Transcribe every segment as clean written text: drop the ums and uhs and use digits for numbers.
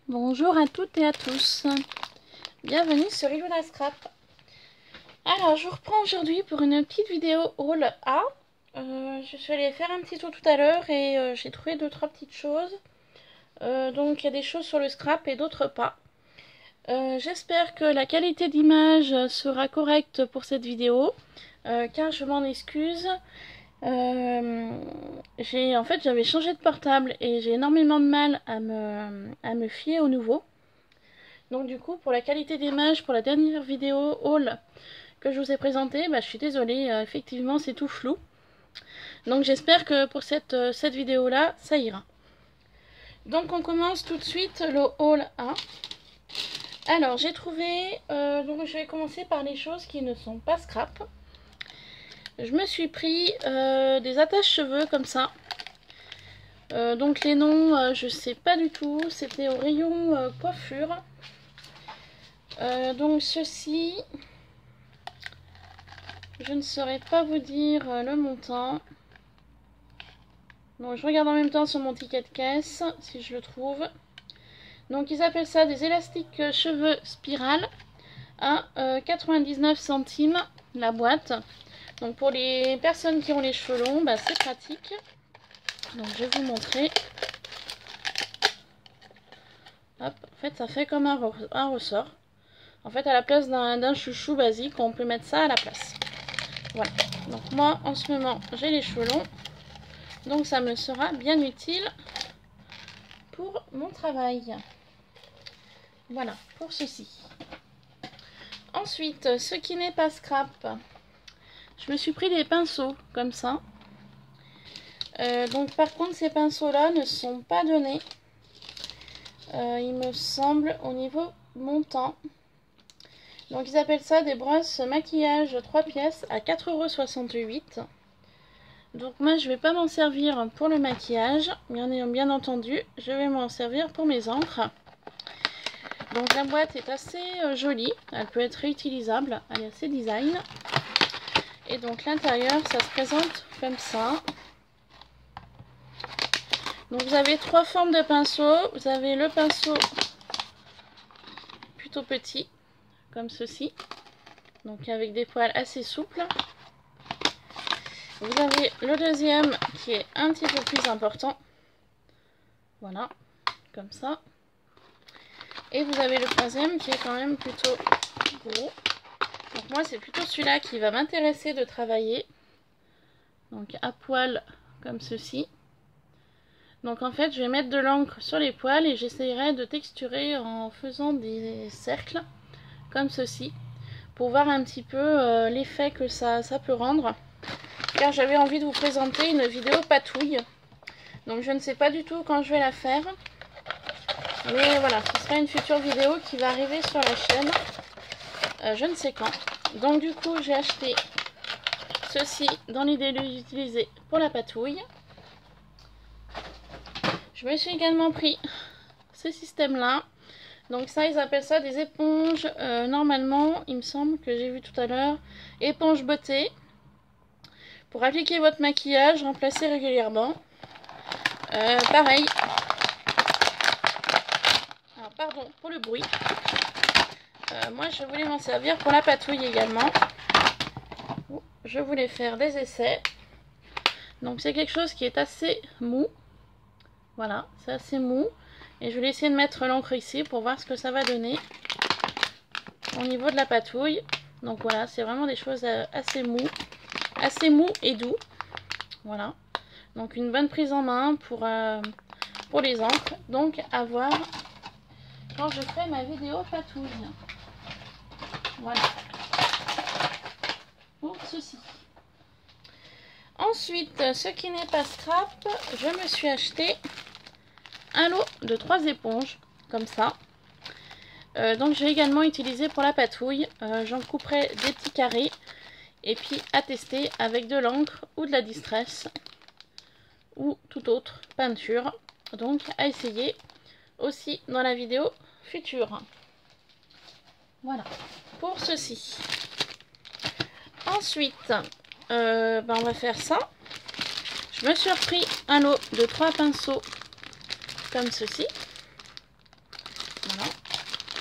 Bonjour à toutes et à tous, bienvenue sur Ilona Scrap. Alors je vous reprends aujourd'hui pour une petite vidéo haul A. Je suis allée faire un petit tour tout à l'heure et j'ai trouvé 2-3 petites choses. Donc il y a des choses sur le scrap et d'autres pas. J'espère que la qualité d'image sera correcte pour cette vidéo, car je m'en excuse. J'avais changé de portable et j'ai énormément de mal à me fier au nouveau. Donc du coup, pour la qualité d'image, pour la dernière vidéo haul que je vous ai présentée, je suis désolée, effectivement c'est tout flou. Donc j'espère que pour cette vidéo là, ça ira. Donc on commence tout de suite le haul 1. Alors j'ai trouvé, donc je vais commencer par les choses qui ne sont pas scrap. Je me suis pris des attaches-cheveux comme ça. Donc les noms, je sais pas du tout. C'était au rayon coiffure. Donc ceci, je ne saurais pas vous dire le montant. Donc je regarde en même temps sur mon ticket de caisse si je le trouve. Donc ils appellent ça des élastiques cheveux spirale à 99 centimes la boîte. Donc pour les personnes qui ont les cheveux longs, c'est pratique. Donc je vais vous montrer. Hop, en fait ça fait comme un ressort. En fait à la place d'un chouchou basique, on peut mettre ça à la place. Voilà. Donc moi en ce moment j'ai les cheveux longs. Donc ça me sera bien utile pour mon travail. Voilà pour ceci. Ensuite, ce qui n'est pas scrap. Je me suis pris des pinceaux comme ça. Donc par contre ces pinceaux là ne sont pas donnés. Il me semble au niveau montant. Donc ils appellent ça des brosses maquillage 3 pièces à 4,68 €. Donc moi je vais pas m'en servir pour le maquillage. Bien entendu je vais m'en servir pour mes encres. Donc la boîte est assez jolie. Elle peut être réutilisable. Elle est assez design. Et donc l'intérieur ça se présente comme ça. Donc vous avez 3 formes de pinceaux. Vous avez le pinceau plutôt petit, comme ceci. Donc avec des poils assez souples. Vous avez le deuxième qui est un petit peu plus important. Voilà, comme ça. Et vous avez le troisième qui est quand même plutôt gros. Donc moi c'est plutôt celui-là qui va m'intéresser de travailler. Donc à poil comme ceci. Donc en fait je vais mettre de l'encre sur les poils et j'essayerai de texturer en faisant des cercles comme ceci. Pour voir un petit peu l'effet que ça peut rendre. Car j'avais envie de vous présenter une vidéo patouille. Donc je ne sais pas du tout quand je vais la faire. Mais voilà, ce sera une future vidéo qui va arriver sur la chaîne. Je ne sais quand. Donc du coup j'ai acheté ceci dans l'idée de l'utiliser pour la patouille. Je me suis également pris ce système là. Donc ça ils appellent ça des éponges. Normalement il me semble que j'ai vu tout à l'heure. Éponge beauté. Pour appliquer votre maquillage, remplacer régulièrement. Pareil. Alors, pardon pour le bruit. Moi, je voulais m'en servir pour la patouille également. Je voulais faire des essais. Donc, c'est quelque chose qui est assez mou. Voilà, c'est assez mou. Et je vais essayer de mettre l'encre ici pour voir ce que ça va donner au niveau de la patouille. Donc, voilà, c'est vraiment des choses assez mou et doux. Voilà. Donc une bonne prise en main pour les encres. Donc à voir quand je ferai ma vidéo patouille. Voilà. Pour ceci. Ensuite, ce qui n'est pas scrap, je me suis acheté un lot de 3 éponges. Comme ça. Donc je vais également utiliser pour la patouille. J'en couperai des petits carrés. Et puis à tester avec de l'encre ou de la distress ou toute autre peinture. Donc à essayer aussi dans la vidéo future. Voilà pour ceci. Ensuite, on va faire ça. Je me suis repris un lot de 3 pinceaux comme ceci.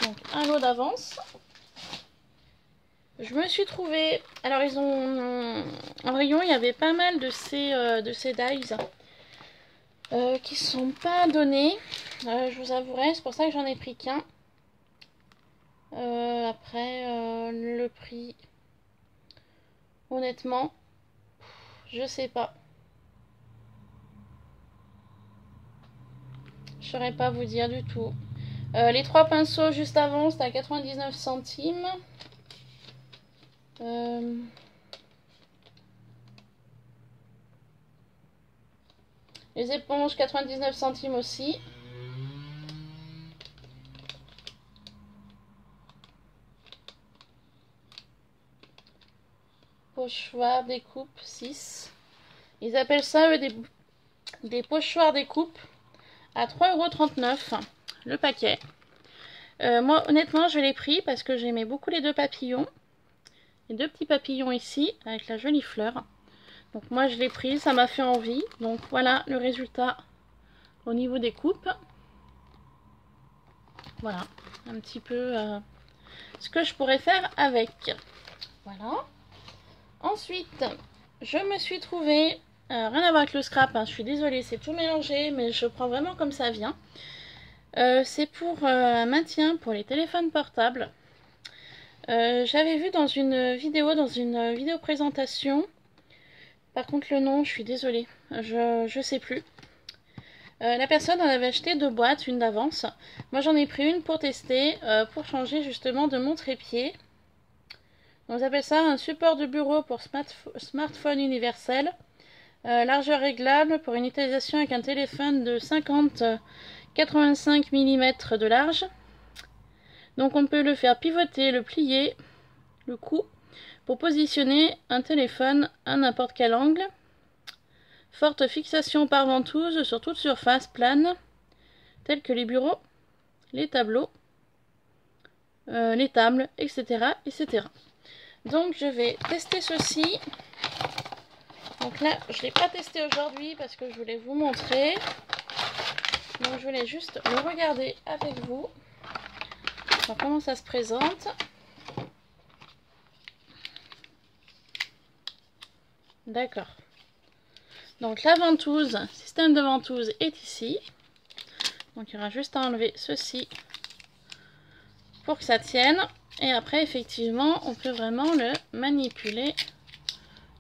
Donc un lot d'avance. Je me suis trouvée... Alors ils ont... En rayon il y avait pas mal de ces dies qui sont pas donnés. Je vous avouerai, c'est pour ça que j'en ai pris qu'un. Après le prix... Honnêtement, je sais pas. Je saurais pas vous dire du tout. Les 3 pinceaux juste avant, c'était à 99 centimes. Les éponges, 99 centimes aussi. Pochoirs découpe, 6. Ils appellent ça, eux, des pochoirs découpe à 3,39 € le paquet. Moi, honnêtement, je l'ai pris parce que j'aimais beaucoup les 2 papillons. Les 2 petits papillons ici, avec la jolie fleur. Donc moi, je l'ai pris, ça m'a fait envie. Donc voilà le résultat au niveau des coupes. Voilà, un petit peu ce que je pourrais faire avec. Voilà. Ensuite, je me suis trouvée, rien à voir avec le scrap, hein, je suis désolée, c'est tout mélangé, mais je prends vraiment comme ça vient. C'est pour un maintien pour les téléphones portables. J'avais vu dans une vidéo présentation, par contre le nom, je suis désolée, je sais plus. La personne en avait acheté 2 boîtes, une d'avance. Moi j'en ai pris une pour tester, pour changer justement de mon trépied. On appelle ça un support de bureau pour smartphone universel. Largeur réglable pour une utilisation avec un téléphone de 50-85 mm de large. Donc on peut le faire pivoter, le plier, le cou, pour positionner un téléphone à n'importe quel angle. Forte fixation par ventouse sur toute surface plane, tels que les bureaux, les tableaux, les tables, etc., etc. Donc je vais tester ceci. Donc là, je ne l'ai pas testé aujourd'hui parce que je voulais vous montrer. Donc je voulais juste le regarder avec vous. Alors, comment ça se présente. D'accord. Donc la ventouse, système de ventouse est ici. Donc il y aura juste à enlever ceci pour que ça tienne. Et après, effectivement, on peut vraiment le manipuler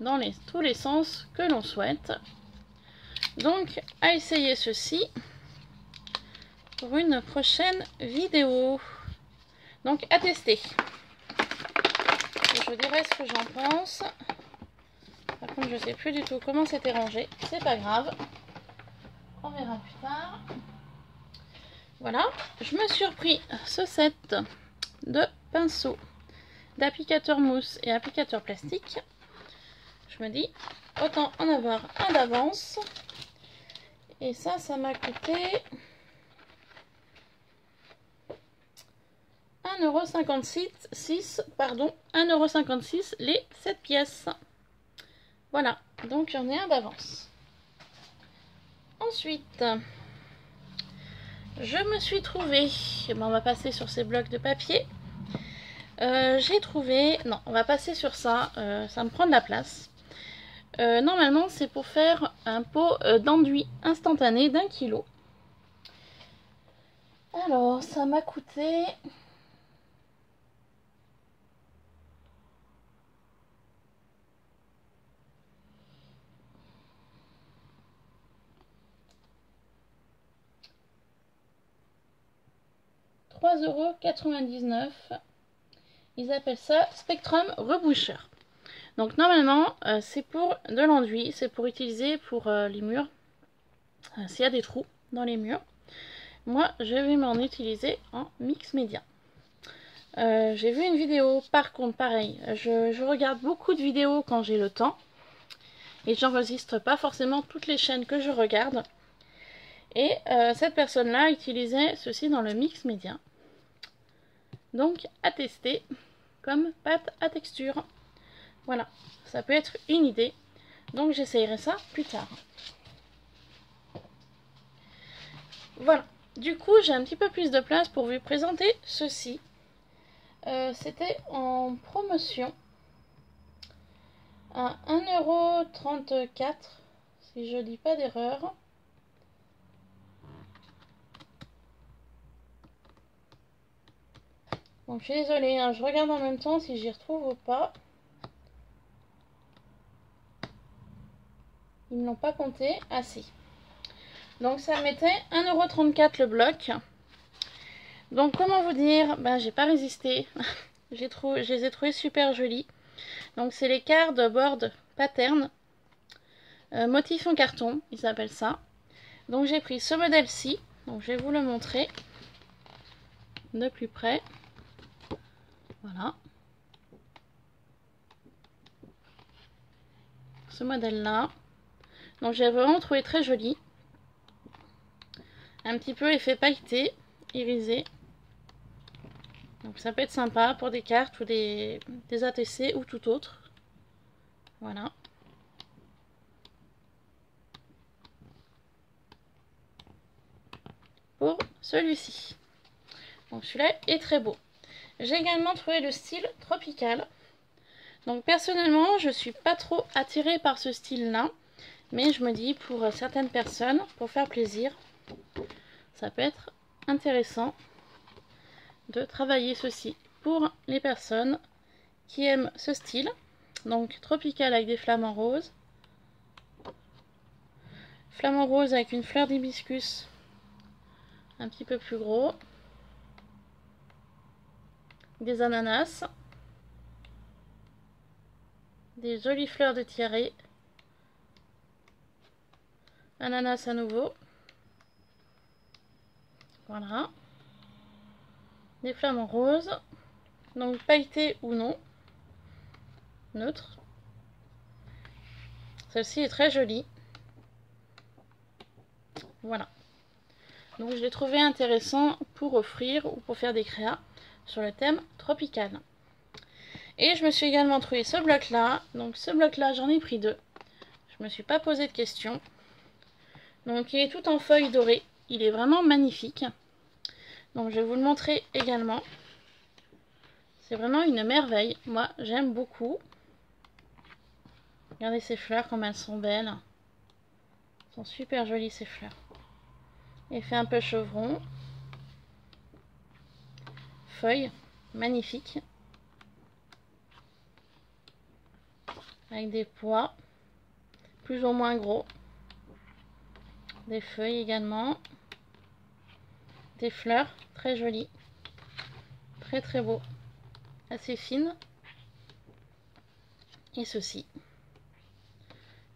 dans tous les sens que l'on souhaite. Donc, à essayer ceci pour une prochaine vidéo. Donc, à tester. Je vous dirai ce que j'en pense. Par contre, je ne sais plus du tout comment c'était rangé. C'est pas grave. On verra plus tard. Voilà. Je me suis repris ce set de pinceaux, d'applicateur mousse et applicateur plastique. Je me dis, autant en avoir un d'avance. Et ça m'a coûté 1,56 €, 1,56 € les 7 pièces. Voilà, donc j'en ai un d'avance. Ensuite, je me suis trouvée, on va passer sur ces blocs de papier. J'ai trouvé, non, on va passer sur ça, ça me prend de la place. Normalement, c'est pour faire un pot d'enduit instantané d'1 kg. Alors, ça m'a coûté 3,99 €. Ils appellent ça Spectrum Reboucher. Donc normalement, c'est pour de l'enduit, c'est pour utiliser pour les murs, s'il y a des trous dans les murs. Moi, je vais m'en utiliser en mix média. J'ai vu une vidéo, par contre, pareil, je regarde beaucoup de vidéos quand j'ai le temps. Et j'enregistre pas forcément toutes les chaînes que je regarde. Et cette personne-là utilisait ceci dans le mix média. Donc, à tester comme pâte à texture. Voilà, ça peut être une idée. Donc, j'essayerai ça plus tard. Voilà, du coup, j'ai un petit peu plus de place pour vous présenter ceci. C'était en promotion à 1,34 €, si je dis pas d'erreur. Donc je suis désolée, hein, je regarde en même temps si j'y retrouve ou pas. Ils ne l'ont pas compté. Ah si. Donc ça mettait 1,34 € le bloc. Donc comment vous dire, ben j'ai pas résisté. Je les ai trouvés super jolis. Donc c'est les cardboard pattern. Motif en carton, ils appellent ça. Donc j'ai pris ce modèle-ci. Donc je vais vous le montrer de plus près. Voilà. Ce modèle-là. Donc j'ai vraiment trouvé très joli. Un petit peu effet pailleté, irisé. Donc ça peut être sympa pour des cartes ou des ATC ou tout autre. Voilà. Pour celui-ci. Donc celui-là est très beau. J'ai également trouvé le style tropical. Donc personnellement, je suis pas trop attirée par ce style-là. Mais je me dis pour certaines personnes, pour faire plaisir, ça peut être intéressant de travailler ceci. Pour les personnes qui aiment ce style, donc tropical avec des flamants roses. Flamant rose avec une fleur d'hibiscus un petit peu plus gros. Des ananas. Des jolies fleurs de tiare. Ananas à nouveau. Voilà. Des flamants roses. Donc pailletés ou non. Neutre. Celle-ci est très jolie. Voilà. Donc je l'ai trouvé intéressant pour offrir ou pour faire des créas sur le thème tropical. Et je me suis également trouvé ce bloc là. Donc ce bloc là, j'en ai pris deux. Je me suis pas posé de questions. Donc il est tout en feuilles dorées. Il est vraiment magnifique. Donc je vais vous le montrer également. C'est vraiment une merveille. Moi j'aime beaucoup. Regardez ces fleurs comme elles sont belles. Elles sont super jolies ces fleurs. Effet un peu chevron. Feuilles magnifiques. Avec des pois plus ou moins gros. Des feuilles également. Des fleurs très jolies. Très très beau. Assez fines. Et ceci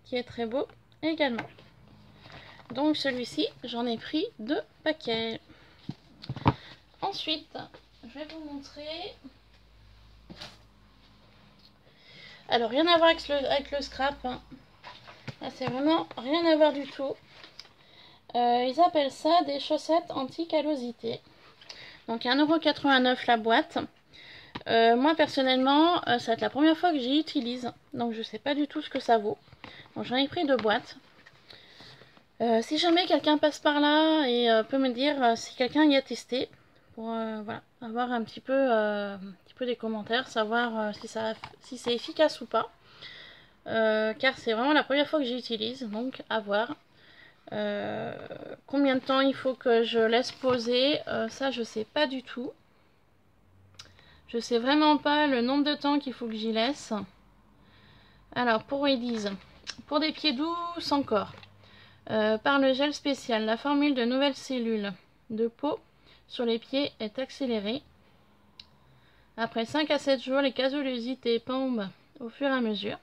qui est très beau également. Donc celui-ci, j'en ai pris 2 paquets. Ensuite, je vais vous montrer. Alors rien à voir avec le scrap. Hein. Là, c'est vraiment rien à voir du tout. Ils appellent ça des chaussettes anti-callosité. Donc 1,89 € la boîte. Moi personnellement, ça va être la première fois que j'y utilise. Donc je sais pas du tout ce que ça vaut. Donc j'en ai pris 2 boîtes. Si jamais quelqu'un passe par là et peut me dire si quelqu'un y a testé, pour voilà, avoir un petit peu des commentaires, savoir si c'est efficace ou pas. Car c'est vraiment la première fois que j'utilise, donc à voir. Combien de temps il faut que je laisse poser, ça je sais pas du tout. Je sais vraiment pas le nombre de temps qu'il faut que j'y laisse. Alors pour ils disent, pour des pieds doux sans corps. Par le gel spécial, la formule de nouvelles cellules de peau sur les pieds est accélérée. Après 5 à 7 jours, les callosités tombent au fur et à mesure.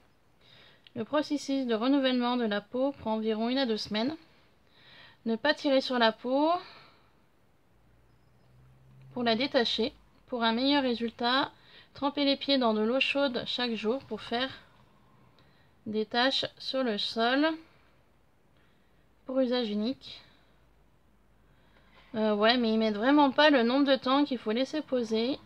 Le processus de renouvellement de la peau prend environ 1 à 2 semaines. Ne pas tirer sur la peau pour la détacher. Pour un meilleur résultat, trempez les pieds dans de l'eau chaude chaque jour pour faire des taches sur le sol. Pour usage unique. Ouais, mais ils mettent vraiment pas le nombre de temps qu'il faut laisser poser.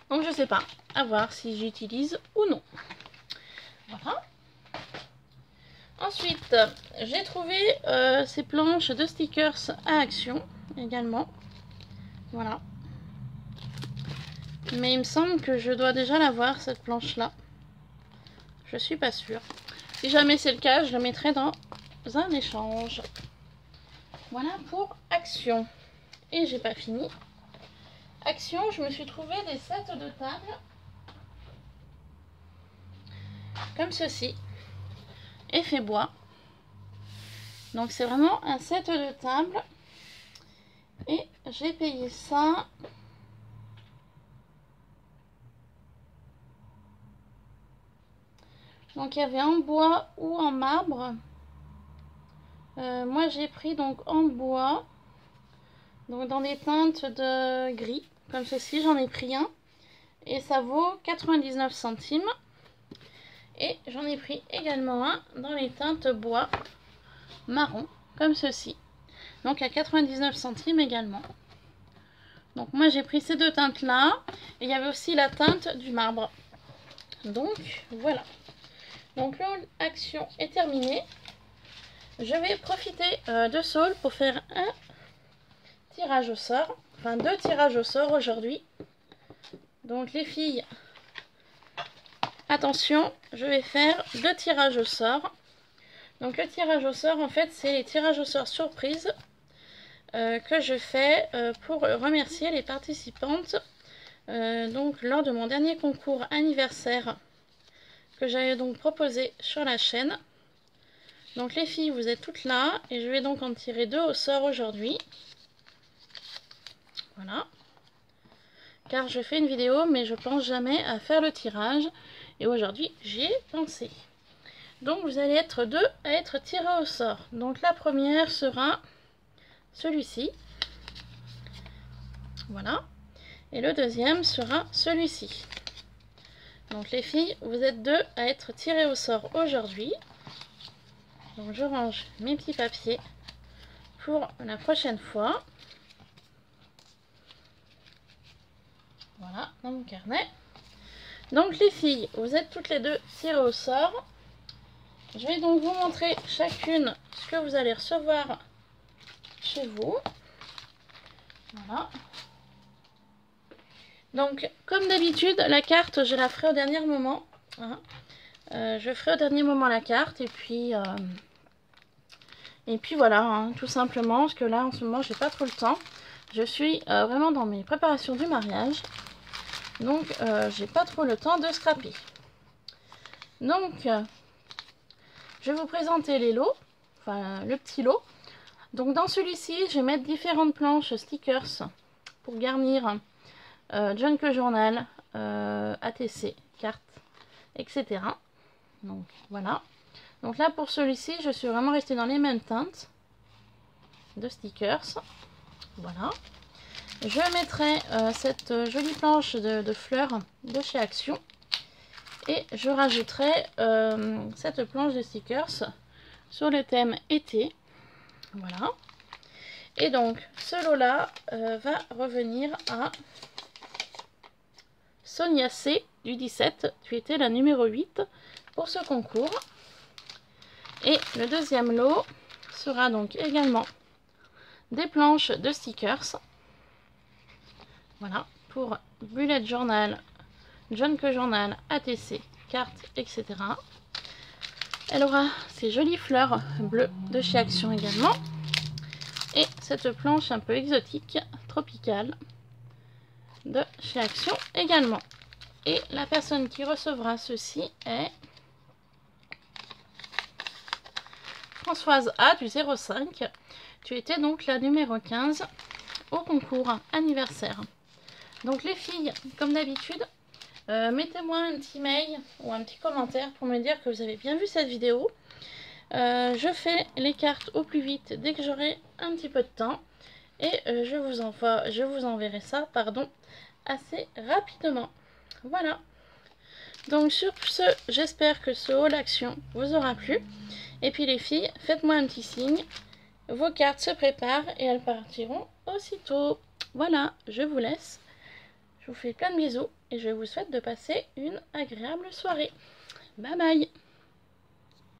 Donc je sais pas, à voir si j'utilise ou non. Voilà. Ensuite, j'ai trouvé ces planches de stickers à action également. Voilà. Mais il me semble que je dois déjà l'avoir, cette planche-là. Je suis pas sûre. Si jamais c'est le cas, je le mettrai dans un échange. Voilà pour Action. Et j'ai pas fini. Action, je me suis trouvé des sets de table. Comme ceci. Effet bois. Donc c'est vraiment un set de table. Et j'ai payé ça. Donc il y avait en bois ou en marbre. Moi j'ai pris donc en bois. Donc dans des teintes de gris. Comme ceci, j'en ai pris un. Et ça vaut 99 centimes. Et j'en ai pris également un dans les teintes bois marron. Comme ceci. Donc à 99 centimes également. Donc moi j'ai pris ces deux teintes là. Et il y avait aussi la teinte du marbre. Donc voilà. Donc l'action est terminée. Je vais profiter de Saul pour faire un tirage au sort. Enfin 2 tirages au sort aujourd'hui. Donc les filles, attention, je vais faire 2 tirages au sort. Donc le tirage au sort, en fait, c'est les tirages au sort surprise que je fais pour remercier les participantes. Donc lors de mon dernier concours anniversaire que j'avais donc proposé sur la chaîne. Donc les filles, vous êtes toutes là et je vais donc en tirer 2 au sort aujourd'hui. Voilà. Car je fais une vidéo mais je pense jamais à faire le tirage. Et aujourd'hui, j'y ai pensé. Donc vous allez être 2 à être tirés au sort. Donc la première sera celui-ci. Voilà. Et le deuxième sera celui-ci. Donc les filles, vous êtes 2 à être tirés au sort aujourd'hui. Donc je range mes petits papiers pour la prochaine fois. Voilà, dans mon carnet. Donc les filles, vous êtes toutes les 2 tirées au sort. Je vais donc vous montrer chacune ce que vous allez recevoir chez vous. Voilà. Donc comme d'habitude, la carte, je la ferai au dernier moment. Hein. Je ferai au dernier moment la carte et puis voilà, hein, tout simplement, parce que là en ce moment j'ai pas trop le temps. Je suis vraiment dans mes préparations du mariage. Donc j'ai pas trop le temps de scraper. Donc je vais vous présenter les lots, enfin le petit lot. Donc dans celui-ci, je vais mettre différentes planches stickers pour garnir Junk Journal, ATC, cartes, etc. Donc voilà. Donc là pour celui-ci, je suis vraiment restée dans les mêmes teintes de stickers. Voilà. Je mettrai cette jolie planche de fleurs de chez Action. Et je rajouterai cette planche de stickers sur le thème été. Voilà. Et donc ce lot-là va revenir à Sonia C du 17. Tu étais la numéro 8 pour ce concours. Et le deuxième lot sera donc également des planches de stickers. Voilà, pour Bullet Journal, Junk Journal, ATC, cartes, etc. Elle aura ces jolies fleurs bleues de chez Action également. Et cette planche un peu exotique, tropicale, de chez Action également. Et la personne qui recevra ceci est Françoise A du 05. Tu étais donc la numéro 15 au concours anniversaire. Donc les filles, comme d'habitude, mettez-moi un petit mail ou un petit commentaire pour me dire que vous avez bien vu cette vidéo. Je fais les cartes au plus vite dès que j'aurai un petit peu de temps. Et je vous enverrai ça, pardon, assez rapidement. Voilà. Donc sur ce, j'espère que ce haul action vous aura plu. Et puis les filles, faites-moi un petit signe. Vos cartes se préparent et elles partiront aussitôt. Voilà, je vous laisse. Je Je vous fais plein de bisous et je vous souhaite de passer une agréable soirée. Bye bye!